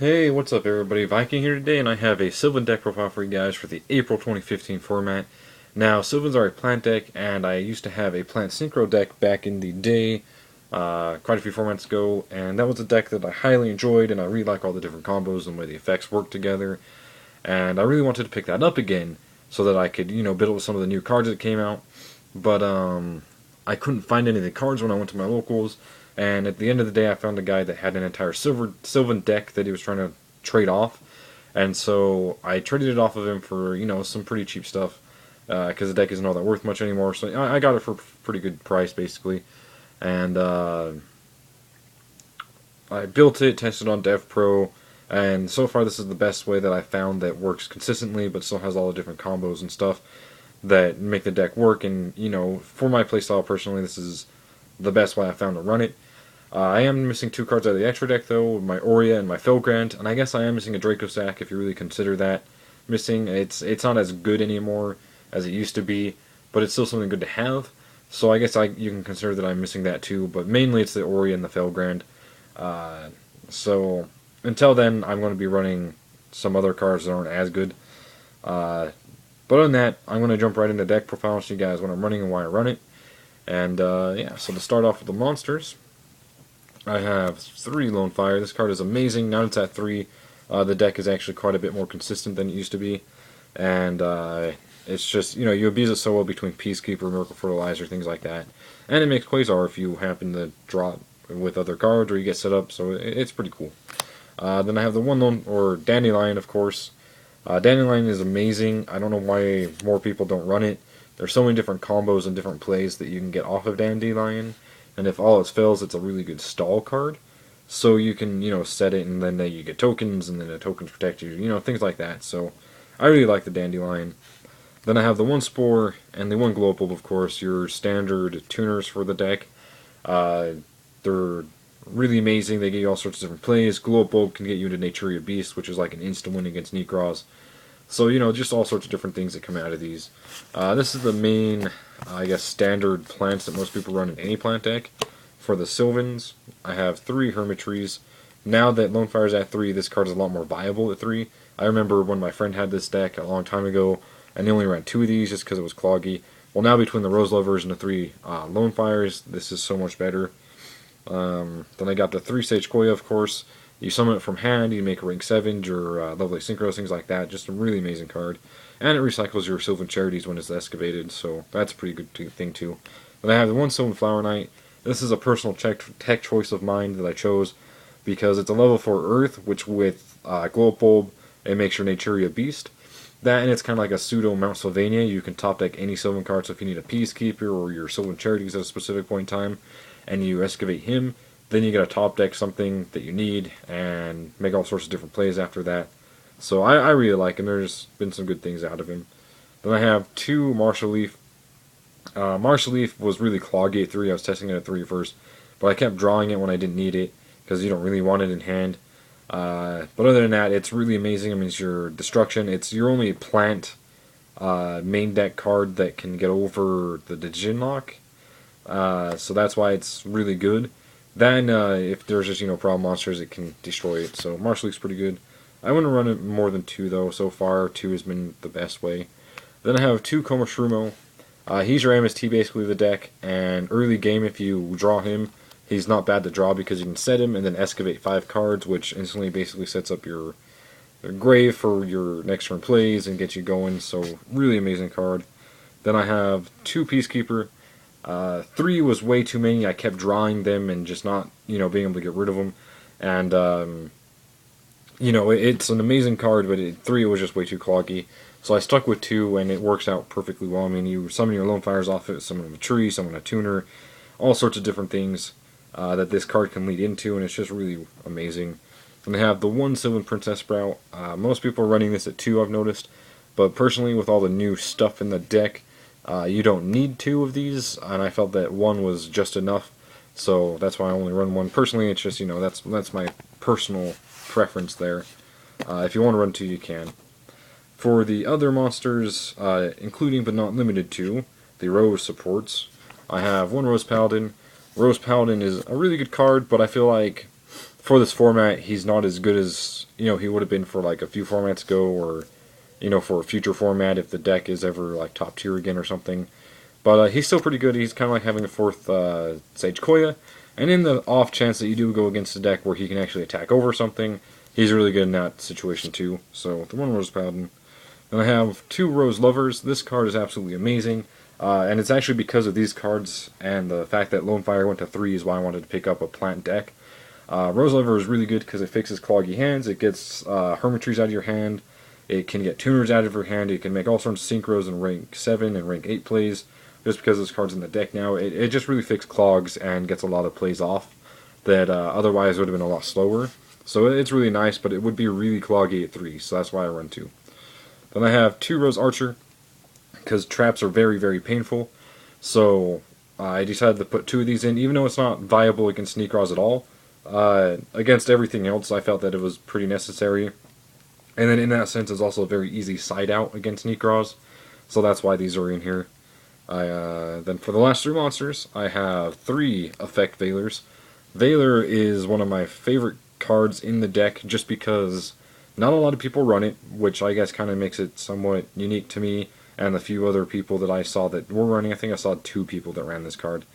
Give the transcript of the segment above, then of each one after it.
Hey, what's up everybody? Viking here today, and I have a Sylvan deck profile for you guys for the April 2015 format. Now, Sylvans are a plant deck, and I used to have a plant synchro deck back in the day, quite a few formats ago, and that was a deck that I highly enjoyed, and I really like all the different combos and the way the effects work together, and I really wanted to pick that up again, so that I could, build with some of the new cards that came out, but I couldn't find any of the cards when I went to my locals, and at the end of the day, I found a guy that had an entire Sylvan deck that he was trying to trade off, and so I traded it off of him for some pretty cheap stuff because the deck isn't all that worth much anymore. So I got it for a pretty good price basically, and I built it, tested on Dev Pro, and so far this is the best way that I found that works consistently, but still has all the different combos and stuff that make the deck work. And for my playstyle personally, this is the best way I found to run it. I am missing two cards out of the extra deck though, my Orea and my felgrand, and I guess I am missing a Draco Sack if you really consider that missing. It's not as good anymore as it used to be, but it's still something good to have. So I guess you can consider that I'm missing that too, but mainly it's the Orea and the felgrand. So until then, I'm going to be running some other cards that aren't as good. But other than that, I'm going to jump right into deck profile and show you guys what I'm running and why I run it. And yeah, so to start off with the monsters, I have 3 Lone Fire. This card is amazing. Now it's at 3. The deck is actually quite a bit more consistent than it used to be. And it's just, you abuse it so well between Peaskeeper, Miracle Fertilizer, things like that. And it makes Quasar if you happen to draw it with other cards or you get set up, so it's pretty cool. Then I have the one Lone, or Dandelion, of course. Dandelion is amazing. I don't know why more people don't run it. There's so many different combos and different plays that you can get off of Dandelion. And if all else fails, it's a really good stall card. So you can, set it and then you get tokens and then the tokens protect you, things like that. So I really like the Dandelion. Then I have the one Spore and the one Glow Bulb, of course, your standard tuners for the deck. They're really amazing. They get you all sorts of different plays. Glow Bulb can get you into Naturia Beast, which is like an instant win against Necros. So, just all sorts of different things that come out of these. This is the main, I guess, standard plants that most people run in any plant deck. For the Sylvans, I have 3 hermit trees. Now that Lone Fire is at 3, this card is a lot more viable at 3. I remember when my friend had this deck a long time ago, and they only ran 2 of these just because it was cloggy. Well, now between the Rose Lovers and the 3 Lone Fires, this is so much better. Then I got the 3 sagequoia, of course. You summon it from hand, you make a rank 7, your lovely synchros, things like that. Just a really amazing card. And it recycles your Sylvan Charities when it's excavated, so that's a pretty good thing too. Then I have the one Sylvan Flower Knight. This is a personal tech choice of mine that I chose because it's a level 4 Earth, which with Glow Bulb, it makes your Naturia Beast. That, and it's kind of like a pseudo Mount Sylvania. You can top deck any Sylvan card, so if you need a Peaskeeper or your Sylvan Charities at a specific point in time, and you excavate him, then you get a top deck something that you need and make all sorts of different plays after that. So I really like him. There's been some good things out of him. Then I have 2 marshalleaf. Marshalleaf was really cloggy at 3. I was testing it at 3 first, but I kept drawing it when I didn't need it because you don't really want it in hand. But other than that, it's really amazing. I mean, it's your destruction. It's your only plant main deck card that can get over the Djinn lock. So that's why it's really good. Then, if there's just, problem monsters, it can destroy it. So, Marshalleaf's pretty good. I wouldn't run it more than 2, though. So far, 2 has been the best way. Then I have 2 komushroomoro. He's your MST, basically, of the deck. And early game, if you draw him, he's not bad to draw because you can set him and then excavate 5 cards, which instantly basically sets up your grave for your next turn plays and gets you going. So, really amazing card. Then I have 2 Peaskeeper. 3 was way too many. I kept drawing them and just not, being able to get rid of them. And, it's an amazing card, but 3 was just way too cloggy. So I stuck with 2, and it works out perfectly well. I mean, you summon your Lone Fires off it, summon a tree, summon a tuner, all sorts of different things that this card can lead into, and it's just really amazing. And they have the one Sylvan Princess Sprout. Most people are running this at 2, I've noticed. But personally, with all the new stuff in the deck, you don't need 2 of these, and I felt that 1 was just enough, so that's why I only run 1. Personally, it's just, that's my personal preference there. If you want to run 2, you can. For the other monsters, including but not limited to the Rose supports, I have 1 Rose Paladin. Rose Paladin is a really good card, but I feel like for this format, he's not as good as, you know, he would have been for like a few formats ago, or, you know, for a future format if the deck is ever like top tier again or something. But he's still pretty good. He's kind of like having a fourth sagequoia. And in the off chance that you do go against a deck where he can actually attack over something, he's really good in that situation too. So the 1 Rose Paladin. Then I have 2 Rose Lovers. This card is absolutely amazing. And it's actually because of these cards and the fact that Lone Fire went to 3 is why I wanted to pick up a plant deck. Rose Lover is really good because it fixes cloggy hands. It gets hermitries out of your hand. It can get tuners out of your hand. It can make all sorts of synchros in rank 7 and rank 8 plays. Just because this card's in the deck now, it just really fixes clogs and gets a lot of plays off that otherwise would have been a lot slower. So it's really nice, but it would be really cloggy at 3, so that's why I run 2. Then I have 2 Rose Archer, because traps are very, very painful. So I decided to put 2 of these in, even though it's not viable against Sneakraws at all. Against everything else, I felt that it was pretty necessary. And then in that sense, it's also a very easy side out against Sneakraws. So that's why these are in here. Then for the last 3 monsters, I have 3 Effect Veilers. Veiler is one of my favorite cards in the deck just because not a lot of people run it, which I guess kind of makes it somewhat unique to me and the few other people that I saw that were running. I think I saw 2 people that ran this card.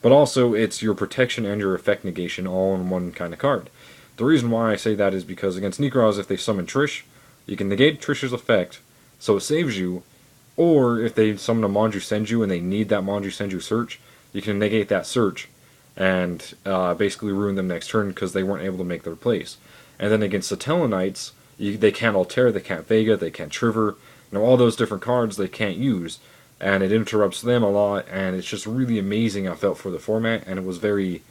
But also, it's your protection and your effect negation all in one kind of card. The reason why I say that is because against Sneakraws, if they summon Trish, you can negate Trish's effect, so it saves you. Or if they summon a Manju Senju and they need that Manju Senju search, you can negate that search and basically ruin them next turn because they weren't able to make their plays. And then against the Tellarknights, they can't Altair, they can't Vega, they can't Triver. You know, all those different cards they can't use. And it interrupts them a lot, and it's just really amazing, I felt, for the format. And it was very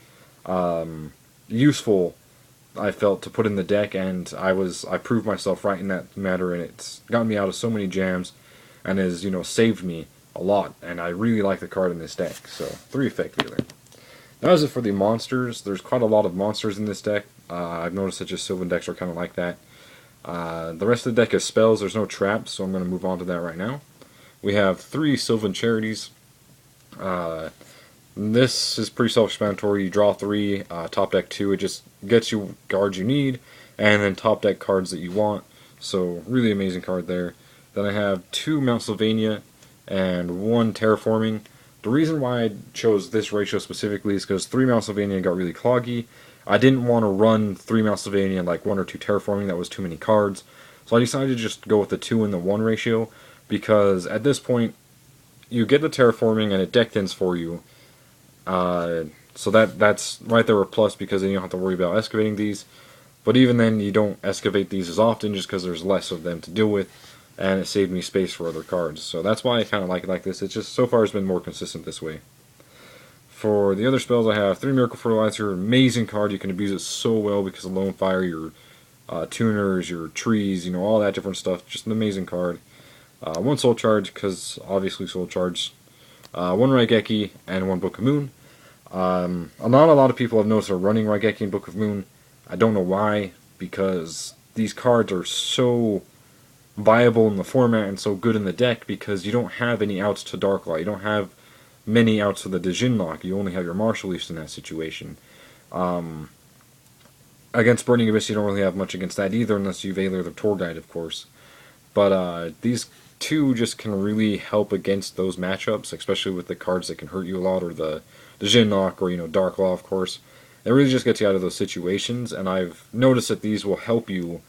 useful, I felt, to put in the deck, and I proved myself right in that matter, and it's gotten me out of so many jams. And has, you know, saved me a lot, and I really like the card in this deck. So 3 Effect Veiler. That was it for the monsters. There's quite a lot of monsters in this deck. I've noticed that just Sylvan decks are kind of like that. The rest of the deck is spells. There's no traps, so I'm going to move on to that right now. We have 3 Sylvan Charities. This is pretty self-explanatory. You draw 3, top deck 2. It just gets you cards you need, and then top deck cards that you want. So really amazing card there. Then I have 2 Mount Sylvania and 1 Terraforming. The reason why I chose this ratio specifically is because 3 Mount Sylvania got really cloggy. I didn't want to run 3 Mount Sylvania and like 1 or 2 Terraforming. That was too many cards. So I decided to just go with the 2 and the 1 ratio, because at this point, you get the Terraforming and it deck thins for you. So that's right there a plus, because then you don't have to worry about excavating these. But even then, you don't excavate these as often just because there's less of them to deal with. And it saved me space for other cards. So that's why I kind of like it like this. It's just, so far, it's been more consistent this way. For the other spells, I have 3 Miracle Fertilizer. Amazing card. You can abuse it so well because of Lone Fire, your tuners, your trees, you know, all that different stuff. Just an amazing card. 1 Soul Charge, because obviously Soul Charge. 1 Raigeki, and 1 Book of Moon. Not a lot of people have noticed are running Raigeki and Book of Moon. I don't know why, because these cards are so viable in the format and so good in the deck, because you don't have any outs to Darklaw. You don't have many outs to the Djinn Lock. You only have your marshalleafs in that situation. Against Burning Abyss, you don't really have much against that either, unless you Veiler the Tour Guide, of course. But these 2 just can really help against those matchups, especially with the cards that can hurt you a lot, or the Djinn Lock, or, you know, Darklaw, of course. It really just gets you out of those situations, and I've noticed that these will help you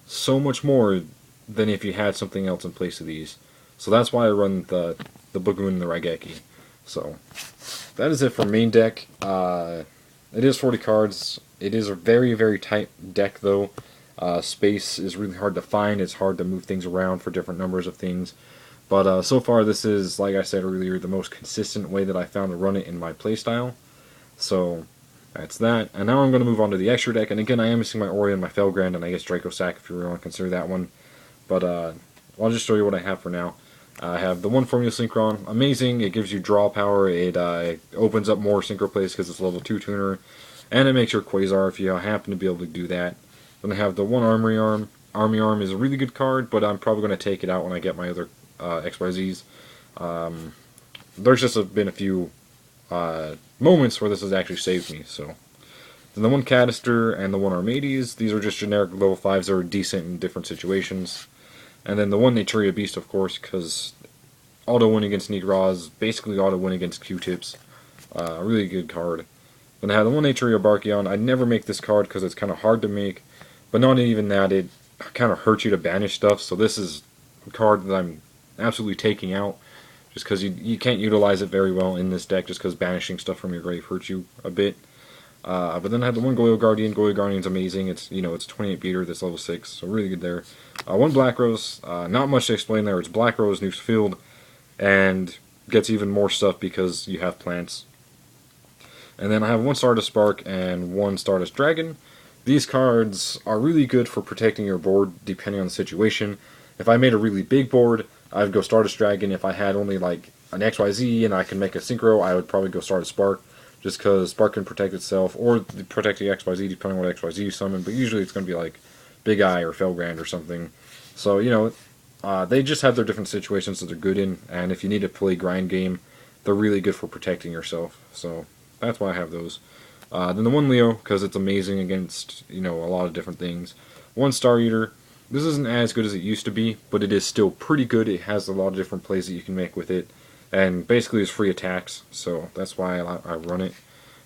so much more than if you had something else in place of these. So that's why I run the Book of Moon and the Raigeki. So that is it for main deck. It is 40 cards. It is a very, very tight deck, though. Space is really hard to find. It's hard to move things around for different numbers of things. But so far, this is, like I said earlier, the most consistent way that I found to run it in my playstyle. So that's that. And now I'm going to move on to the extra deck. And again, I am missing my Orea and my Felgrand, and I guess Draco Sack if you really want to consider that one. But I'll just show you what I have for now. I have the 1 Formula Synchron. Amazing. It gives you draw power. It opens up more synchro plays because it's a level 2 tuner. And it makes your quasar if you happen to be able to do that. Then I have the 1 Armory Arm. Army Arm is a really good card, but I'm probably going to take it out when I get my other XYZs. There's just been a few moments where this has actually saved me. So Then the one catastor and the one armaedes, these are just generic level 5s that are decent in different situations. And then the one naturia beast, of course, because auto win against Negras, basically auto win against Q-tips. A really good card. Then I have the one naturia barkion. I never make this card because it's kind of hard to make, but not even that, it kind of hurts you to banish stuff. So this is a card that I'm absolutely taking out, just because you can't utilize it very well in this deck, just because banishing stuff from your grave hurts you a bit. But then I have the one Goyo Guardian. Goyo Guardian's amazing. It's it's 28 beater. That's level 6, so really good there. One Black Rose. Not much to explain there. It's Black Rose nukes field, and gets even more stuff because you have plants. And then I have one Stardust Spark and one Stardust Dragon. These cards are really good for protecting your board depending on the situation. If I made a really big board, I'd go Stardust Dragon. If I had only like an XYZ and I can make a Synchro, I would probably go Stardust Spark, just because Spark can protect itself, or protect the XYZ depending on what XYZ you summon, but usually it's going to be like Big Eye or felgrand or something. So, they just have their different situations that they're good in, and if you need to play grind game, they're really good for protecting yourself. So that's why I have those. Then the one Leo, because it's amazing against, a lot of different things. One Star Eater. This isn't as good as it used to be, but it is still pretty good. It has a lot of different plays that you can make with it, and basically it's free attacks, so that's why I run it.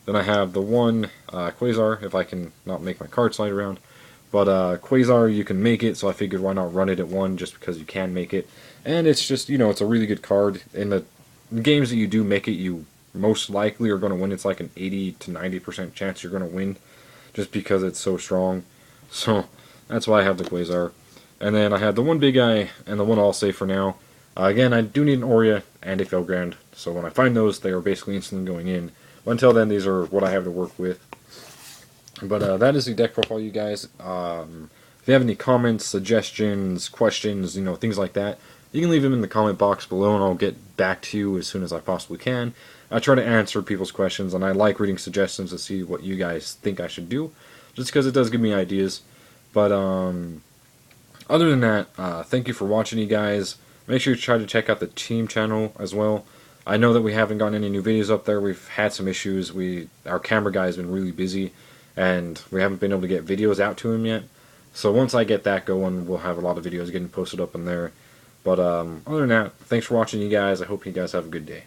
Then I have the one Quasar, if I can not make my card slide around. But Quasar, you can make it, so I figured why not run it at 1, just because you can make it. And it's just, it's a really good card. In the games that you do make it, you most likely are going to win. It's like an 80 to 90% chance you're going to win, just because it's so strong. So that's why I have the Quasar. And then I have the one Big Eye and the one All Safe for now. Again, I do need an Orea and a felgrand, so when I find those, they are basically instantly going in. But until then, these are what I have to work with. But that is the deck profile, you guys. If you have any comments, suggestions, questions, things like that, you can leave them in the comment box below, and I'll get back to you as soon as I possibly can. I try to answer people's questions, and I like reading suggestions to see what you guys think I should do, just because it does give me ideas. But other than that, thank you for watching, you guys. Make sure you try to check out the team channel as well. I know that we haven't gotten any new videos up there. We've had some issues. Our camera guy has been really busy, and we haven't been able to get videos out to him yet. So once I get that going, we'll have a lot of videos getting posted up in there. But other than that, thanks for watching, you guys. I hope you guys have a good day.